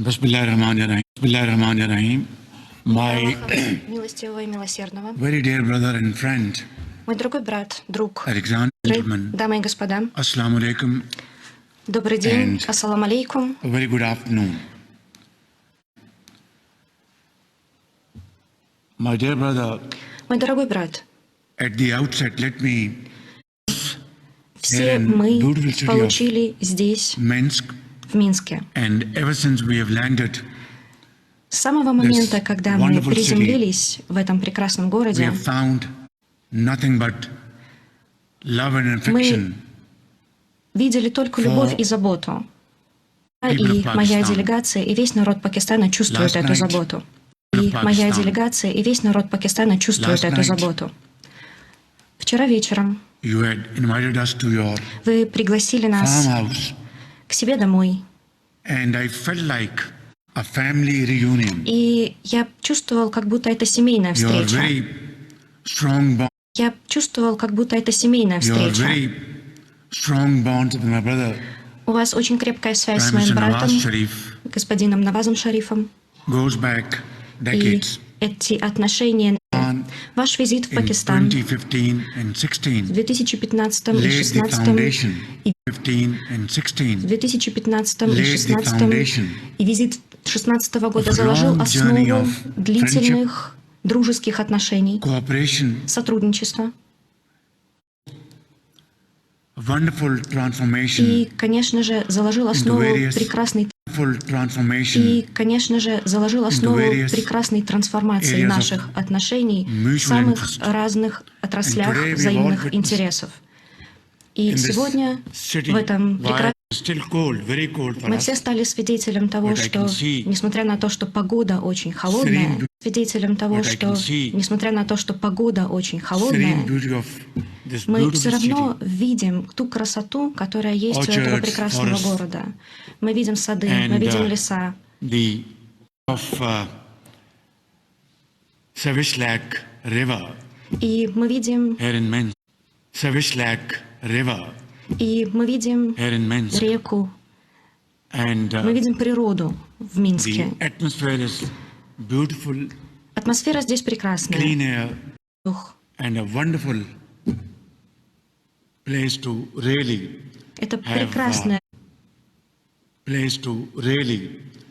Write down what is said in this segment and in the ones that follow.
Bismillahirrahmanirrahim. Bismillahirrahmanirrahim. My Милостивого и милосердного. very dear brother and friend, Мой дорогой брат, друг, Alexander Gentleman, дамы и господа, Assalamu alaikum, добрый день, And- ассаламу алейкум, a very good afternoon. My dear brother, мой дорогой брат. at the outset, let me Все in мы beautiful city of получили здесь, Minsk, в Минске. and ever since we have landed, С самого момента, когда мы wonderful приземлились в этом прекрасном we городе, have found nothing but love and affection. видели только любовь и заботу. people И of моя Pakistan. делегация, и весь народ Пакистана чувствует Last эту night, заботу. people И of моя Pakistan. делегация, и весь народ Пакистана чувствует Last эту night, заботу. Вчера вечером You had invited us to your вы пригласили нас farmhouse, к себе домой. and I felt like a family reunion. И я чувствовал, как будто это семейная Your встреча. very strong bond. Я чувствовал, как будто это семейная Your встреча. very strong bonds with my brother, У вас очень крепкая связь с Prime моим Minister братом, Nawaz Sharif, господином Навазом Шарифом. goes back И decades. эти отношения... On Ваш визит в in Пакистан 2015 and в 16 2015 и laid the 2016 foundation. и 15 and в 16 2015 и laid the 2016 foundation и визит 2016 года of заложил long основу journey of длительных дружеских отношений, cooperation, сотрудничества wonderful transformation, и, конечно же, заложил основу various прекрасной wonderful transformation и, конечно же, заложил основу various прекрасной трансформации areas of наших отношений в mutual самых interest. разных отраслях today we have all взаимных witnessed интересов. И in this сегодня city. в этом While прекрасном it's still cold, very cold for мы us. все стали свидетелем того, But I что, can see несмотря на то, что погода очень холодная, serene свидетелем того, But I что, can see несмотря на то, что погода очень Serene холодная, beauty of this мы все beautiful равно city. видим ту красоту, которая есть у этого Orchards, прекрасного forests. города. Мы видим сады, мы And, видим леса, The of Savishlak River и мы видим, here in Minsk. Savishlak River видим here in Minsk. реку, And мы видим природу в Минске. the atmosphere is beautiful, Атмосфера здесь прекрасная. clean air, Воздух. and a wonderful place to really Это have прекрасное,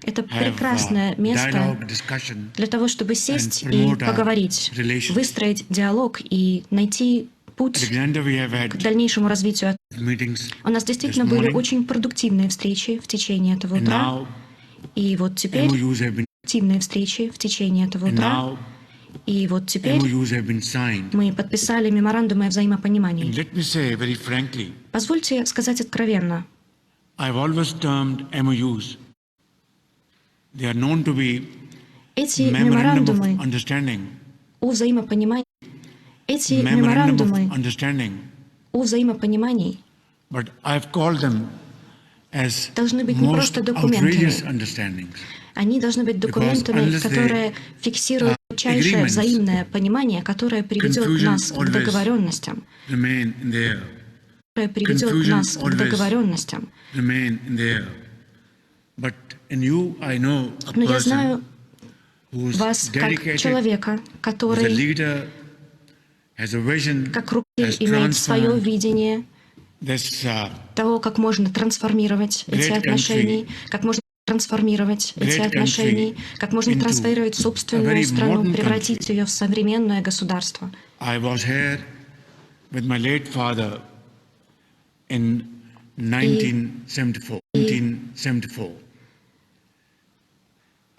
это прекрасное место dialogue, discussion. для того, чтобы сесть and и promote our поговорить, relations. выстроить диалог и найти путь Alexander, we have к had дальнейшему развитию. meetings, У нас действительно this были morning. очень продуктивные встречи в течение этого and утра. now И вот теперь MOUs have been, активные встречи в течение этого and утра. now И вот теперь MOUs have been signed. мы подписали меморандумы о And взаимопонимании. let me say very frankly, Позвольте сказать откровенно. I've always termed MOUs. They are known to be Эти memorandum меморандумы of understanding. о взаимопонимании, эти Memorandum of меморандумы understanding. о взаимопонимании But I've called them as должны быть не most просто outrageous документами. understandings. Они должны быть документами, unless they которые фиксируют тончайшее agreements, взаимное понимание, которое приведет confusion нас к always договоренностям, Remain in the air. которое приведет confusion нас к always договоренностям. Remain in the air. But in you, I know a Но я person знаю who's вас как dedicated, человека, who's a который, leader, has a vision, как руководитель, has имеет свое transformed видение this того, как можно трансформировать эти Great отношения, как можно трансформировать эти Great отношения, country как можно into трансформировать a собственную very страну, modern превратить ее в современное государство. I was here with my late father in 1974. 1974.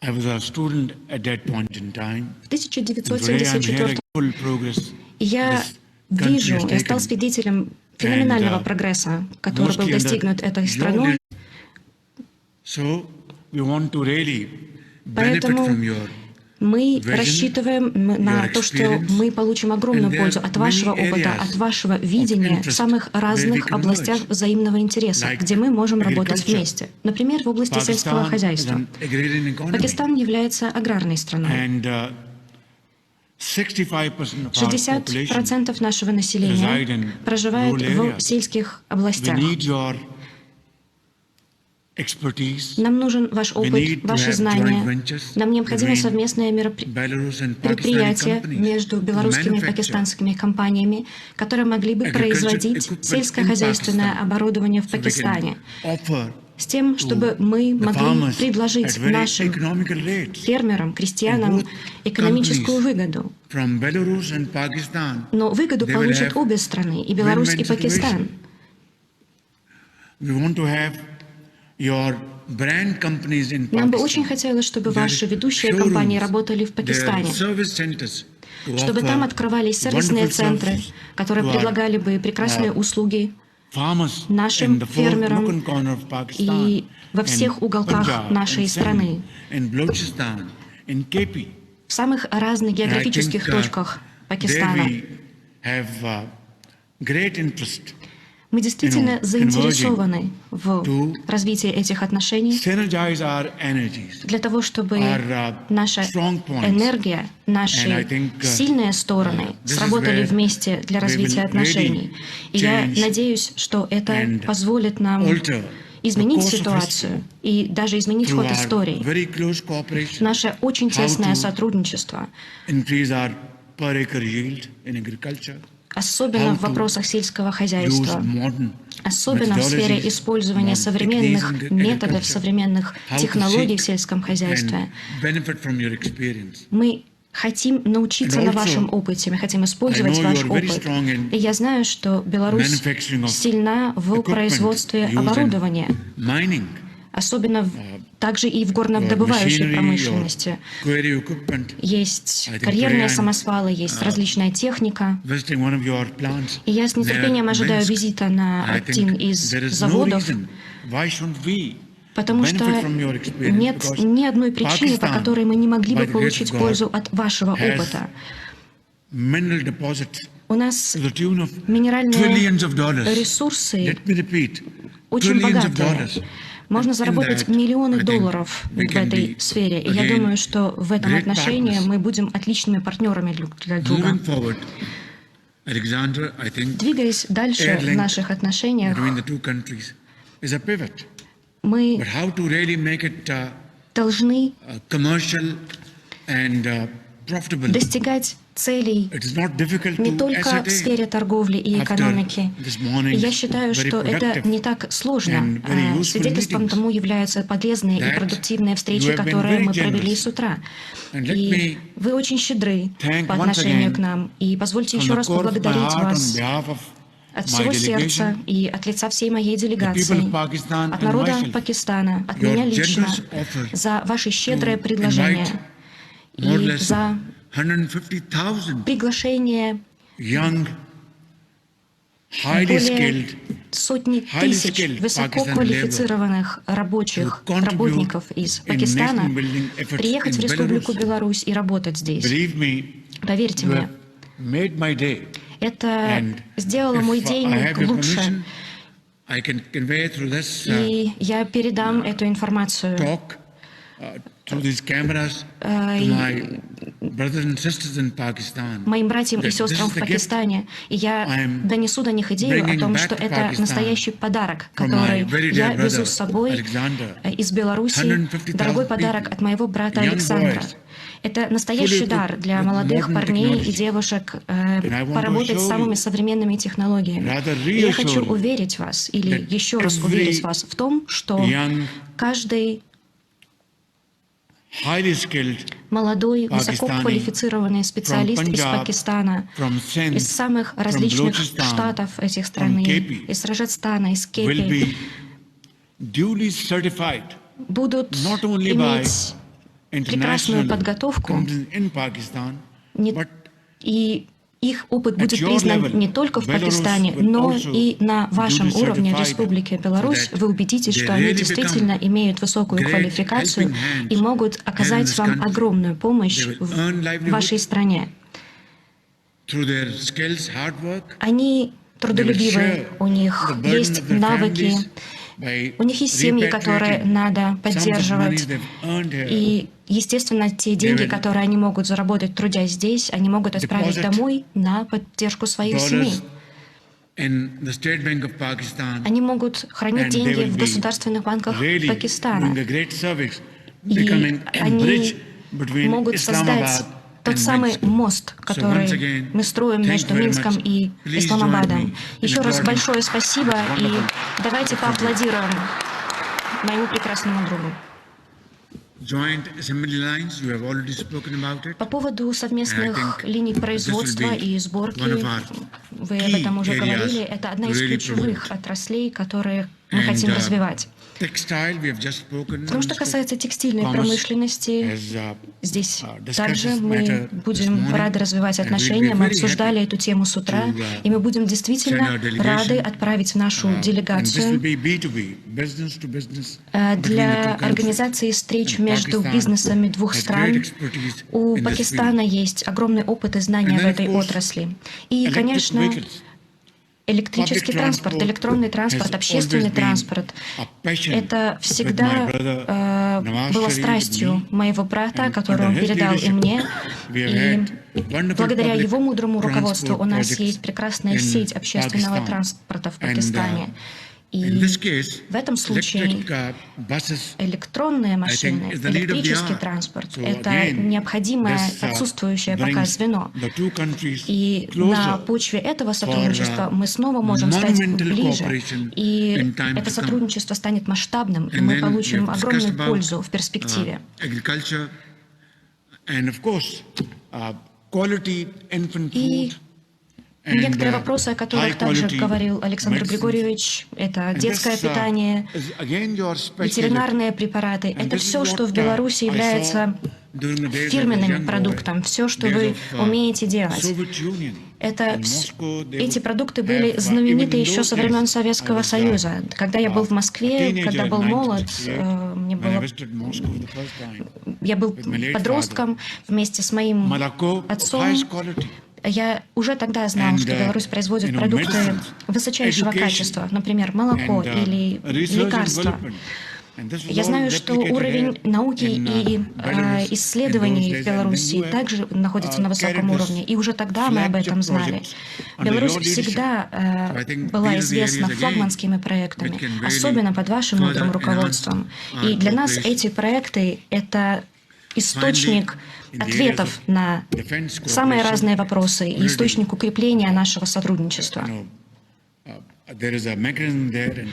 I was a student at that point in time. В And today I'm hearing 1974 full progress. я this country вижу, has я стал taken. свидетелем феноменального And, прогресса, который был Mostly under достигнут этой your страной. leadership. So we want to really benefit Поэтому from your мы vision, рассчитываем на your то, что experience, мы получим огромную and there пользу are от вашего many опыта, areas от вашего of видения в interest самых where we разных can областях merge, взаимного интереса, like где мы можем работать agriculture. вместе. Например, в области сельского Pakistan is хозяйства. an agrarian economy. Пакистан является аграрной страной. And 65% of our population 60% нашего reside населения in проживает rural в areas. сельских We областях. need your expertise. Нам нужен ваш We опыт, need to ваши have joint знания. ventures Нам необходимо between совместное Belarus and Pakistani предприятия companies между to белорусскими и manufacture пакистанскими компаниями, которые могли бы agricultural производить equipment in сельскохозяйственное Pakistan, оборудование в so we can Пакистане, offer с тем, чтобы мы the могли farmers at предложить very нашим economical rates. фермерам, крестьянам Both экономическую companies выгоду. From Belarus and Pakistan, Но выгоду they will получат have обе страны, и Беларусь, и win-win Пакистан. situation. We want to have your brand companies in Нам бы Pakistan, очень хотелось, чтобы their ваши ведущие showrooms, компании работали в their Пакистане, service centers to чтобы offer там открывались сервисные wonderful центры, services которые to our предлагали бы прекрасные услуги farmers нашим in the four nook фермерам and corner of Pakistan, и во in всех уголках Punjab, нашей in страны, Sindh, in Balochistan, in KP. в самых разных And I географических think, точках there Пакистана. we have great interest Мы действительно converging заинтересованы в to развитии этих отношений synergize our energies. для того, чтобы our, наша strong points. энергия, наши And I think, сильные стороны this is сработали where вместе для we развития will отношений. really И я change надеюсь, что это and позволит нам alter изменить the course of ситуацию и даже изменить through ход our истории. very close cooperation, Наше очень how тесное to сотрудничество, increase our per acre yield in agriculture, особенно how в to вопросах сельского use хозяйства, modern особенно в сфере methodologies, использования modern современных techniques in методов, agriculture, современных how to технологий в seek сельском хозяйстве. and benefit from your experience. Мы хотим научиться And на also, вашем опыте, мы хотим I использовать know ваш you are very опыт. strong in И я знаю, что Беларусь manufacturing of сильна в equipment производстве used in оборудования, mining, особенно также и в your горнодобывающей machinery, your промышленности. quarry equipment. Есть I think карьерные today I'm, самосвалы, есть различная техника. Visiting one of your plants И я с нетерпением near ожидаю Minsk. визита на I один think из there is no заводов, reason why shouldn't we потому что benefit from your experience, нет because ни одной причины, по Pakistan, которой мы не могли бы by the grace of получить God, пользу от вашего has опыта. mineral deposits У нас to the tune of минеральные trillions of dollars. ресурсы Let me repeat, очень trillions of богатые. dollars. Можно In заработать that, миллионы I think долларов we в can этой be, сфере. И я again, думаю, что в этом great отношении partners. мы будем отличными партнерами друг для друга. Moving forward, Alexander, I think Двигаясь дальше Air в link наших отношениях, between the two countries is a pivot. мы But how to really make it должны commercial and profitable? достигать целей It is not difficult не to только в ascertain. сфере торговли и After экономики. this И morning's я считаю, very что это productive не так сложно. and very useful Свидетельством meetings тому являются полезные и that продуктивные встречи, you have been которые very мы провели generous. с утра. And let И me вы очень щедры thank по once отношению again к нам. И позвольте from еще the раз core of my поблагодарить heart on вас behalf of от my всего сердца delegation, и от лица всей моей the делегации, people of Pakistan от and народа myself, Пакистана, от your меня лично, generous offer за ваши щедрые to предложения invite more or и less за 150,000 приглашение young, highly более skilled сотни highly тысяч skilled высококвалифицированных рабочих to contribute работников из in Пакистана nation-building efforts приехать в in Республику Belarus. Беларусь и работать здесь. Believe me, Поверьте you мне, have made my day. это And сделало мой if день I have your лучше. permission, I can convey through this И я передам эту информацию talk through these cameras to my brothers and sisters in Pakistan. моим братьям и that сестрам this в is the gift Пакистане. И я I'm донесу до них идею о bringing том, back что to это Pakistan настоящий подарок, from my который very я dear везу brother, с собой Alexander. из Беларуси. 150,000 Дорогой подарок people, от моего брата young Александра. boys, Это настоящий fully дар equipped для with молодых modern парней и technology. девушек I want to поработать с assure самыми you, современными технологиями. rather И я хочу reassure you уверить вас, или that еще раз every уверить вас в том, что young, каждый highly skilled молодой, Pakistani высококвалифицированный специалист from из Punjab, Пакистана, from Sindh, из самых from различных Balochistan, штатов этих from стран, KP, из Раджастана, из will Кепи, be duly certified будут not only by иметь прекрасную international подготовку, companies in Pakistan, не- but и их опыт At будет your признан level, не только в Belarus Пакистане, will но also и на вашем duly уровне в certified Республике Беларусь. so that Вы убедитесь, they что они really действительно become имеют высокую great квалификацию helping hands и могут here in оказать this вам country. огромную помощь They will earn в livelihood вашей стране. through their skills, hard work, Они they will трудолюбивы, share у них the burden есть of their навыки, families by у них есть семьи, которые repatriating надо sums of money поддерживать. they've earned here. И, естественно, те деньги, will которые они могут заработать, трудясь здесь, они могут отправить deposit домой на поддержку своих семей. dollars in the State Bank of Pakistan, Они могут хранить and they деньги will в be государственных банках really Пакистана. doing a great service, И becoming a они bridge between могут создать Islamabad тот and самый Minsk. мост, So once который again, мы строим thank между you very Минском much. и Please join me Исламабадом. in Еще раз applauding большое спасибо, this и wonderful давайте поаплодируем моему прекрасному другу. Joint assembly lines, you have already spoken about it. По поводу совместных And I think линий this will производства be и сборки, one of our вы об key этом уже areas говорили, это одна to из really ключевых promote. отраслей, которые мы And, хотим развивать. Textile, we have just spoken. В том, что касается текстильной Commerce промышленности, has, здесь discussed также this мы matter будем this morning, рады развивать and we'll be отношения. Мы very обсуждали happy эту тему с утра, to, и мы будем send действительно our delegation, рады отправить нашу and this will делегацию be B2B, business to business, between the для two countries. организации встреч And между Pakistan бизнесами двух has стран. great expertise У in this Пакистана field. есть огромный опыт и знания And в then, of этой course, отрасли. И, Electric конечно, vehicles. электрический Public транспорт, transport электронный транспорт, has общественный always been транспорт a passion это with my всегда brother Nawaz было Sharif, страстью with me. моего брата, And которую он under his передал и leadership, мне. we have И had wonderful благодаря public его мудрому руководству у нас transport есть прекрасная in сеть общественного Pakistan. транспорта в And, Пакистане. И in this case, в этом случае electric buses, электронные машины, is the lead of the электрический hour. транспорт So это again, необходимое, this, отсутствующее пока brings звено. the two countries И closer на почве этого сотрудничества мы снова можем стать monumental ближе, cooperation и in time это to come. сотрудничество станет масштабным, и And мы then получим we have огромную discussed about, пользу в перспективе. Agriculture, and of course, quality infant И food. And, некоторые вопросы, о которых high также quality говорил Александр medicines. Григорьевич, это And детское this, питание, is again your specialty. ветеринарные препараты. And Это this is все, what, что в Беларуси I является saw during the days I was a фирменным young boy, продуктом, все, что days вы of, умеете делать. Soviet Union. Это, In Moscow, they эти would продукты были have, знамениты even in еще those со времен days, Советского I was, Союза. Когда я был в a Москве, teenager когда in был молод, 1968, мне when I было, visited Moscow for the first time. я был with my late подростком вместе с моим Молоко of отцом. highest quality. Я уже тогда знал, And, что Беларусь производит you know, продукты medicines, высочайшего education, качества, например, молоко and, или research and лекарства. development. And this was Я all знаю, что replicated уровень here науки in, и Belarus исследований in those в days. And Беларуси then you have, также находится на высоком carried this уровне. И уже тогда мы об этом flagship знали. projects under Беларусь your leadership. всегда So I think была these are the известна areas again флагманскими проектами, which can really особенно под вашим мудрым further руководством. enhance our И для нас cooperation. эти проекты — это источник in the ответов areas of на defense самые cooperation, разные вопросы и already, источник укрепления нашего сотрудничества. You know, there is a mechanism there, and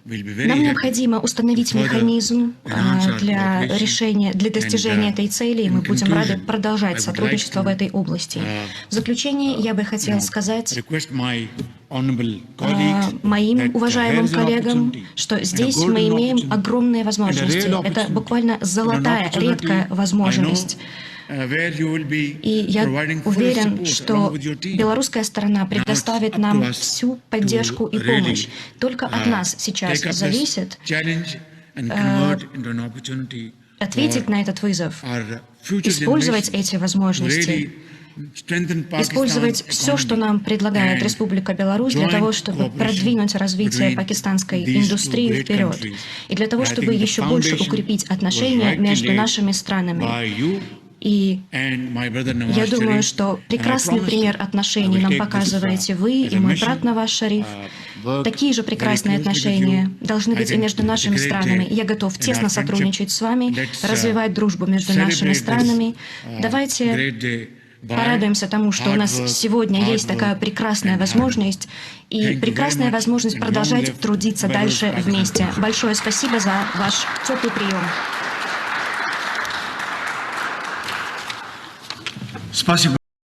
we'll be very Нам happy необходимо установить to further механизм enhance our для cooperation решения, для достижения and, этой цели, и мы in будем рады conclusion, I продолжать would сотрудничество like в to, этой области. В заключение я бы хотел сказать request my honorable colleagues моим that уважаемым there is an коллегам, opportunity что and a здесь golden мы имеем opportunity огромные and a возможности. real Это opportunity буквально and an золотая, opportunity, редкая возможность. I know, where you will be И я providing full уверен, support что along with your team. белорусская сторона предоставит up to нам us всю поддержку и to really, помощь. Только от нас сейчас take up this зависит challenge and convert into an opportunity ответить for на этот вызов, our future использовать generations эти to возможности, really strengthen Pakistan's использовать все, что economy нам предлагает and Республика Беларусь для joint того, чтобы cooperation продвинуть развитие between пакистанской these two индустрии great вперед. countries. И для того, I чтобы think the еще больше foundation укрепить was отношения rightly между laid нашими странами. by you И and my brother Nawaz я думаю, Sharif. что And I прекрасный promise пример I отношений will нам take this, показываете вы as и a мой mission, брат Наваз Шариф. work Такие же very прекрасные closely with отношения you. должны I быть и think между it's a нашими great странами. day Я готов in тесно our сотрудничать с вами, Let's, развивать дружбу между нашими celebrate странами. this, Давайте great day by порадуемся тому, что у нас hard work, сегодня hard есть такая work прекрасная and hard возможность work. и Thank you прекрасная very much, возможность and long продолжать live трудиться Belarus, дальше Pakistan. вместе. Большое спасибо за ваш теплый прием. Спасибо.